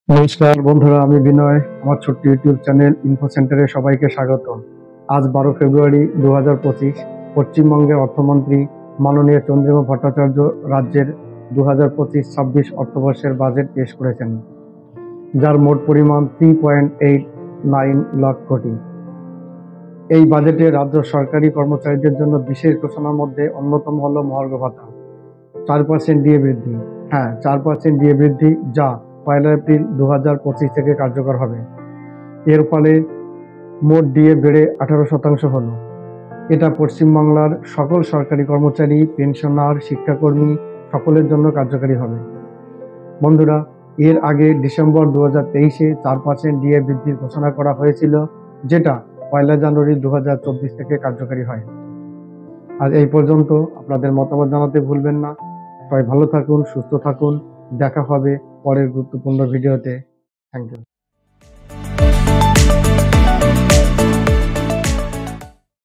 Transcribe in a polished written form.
নমস্কার বন্ধুরা, আমি বিনয়। আমার ছোট্ট ইউটিউব চ্যানেল ইনফো সেন্টারে সবাইকে স্বাগত। আজ 12 ফেব্রুয়ারি 2025। পশ্চিমবঙ্গের অর্থমন্ত্রী মাননীয় চন্দ্রিমা ভট্টাচার্য রাজ্যের 2025-26 অর্থবর্ষের বাজেট পেশ করেছেন, যার মোট পরিমাণ 3.89 লাখ কোটি। এই বাজেটে রাজ্য সরকারি কর্মচারীদের জন্য বিশেষ ঘোষণার মধ্যে অন্যতম হল মহার্ঘ ভাতা 4% ডিএ বৃদ্ধি। হ্যাঁ, 4% ডিএ বৃদ্ধি, যা 1 এপ্রিল 2025 থেকে কার্যকর হবে। এর ফলে মোট ডিএ বেড়ে 18% হলো। এটা পশ্চিমবাংলার সকল সরকারি কর্মচারী, পেনশনার, শিক্ষাকর্মী সকলের জন্য কার্যকারী হবে। বন্ধুরা, এর আগে ডিসেম্বর 2023-এ 4% ডিএ বৃদ্ধির ঘোষণা করা হয়েছিল, যেটা 1 জানুয়ারি 2024 থেকে কার্যকারী হয়। আর এই পর্যন্ত। আপনাদের মতামত জানাতে ভুলবেন না। সবাই ভালো থাকুন, সুস্থ থাকুন। দেখা হবে পরের গুরুত্বপূর্ণ ভিডিওতে। Thank you.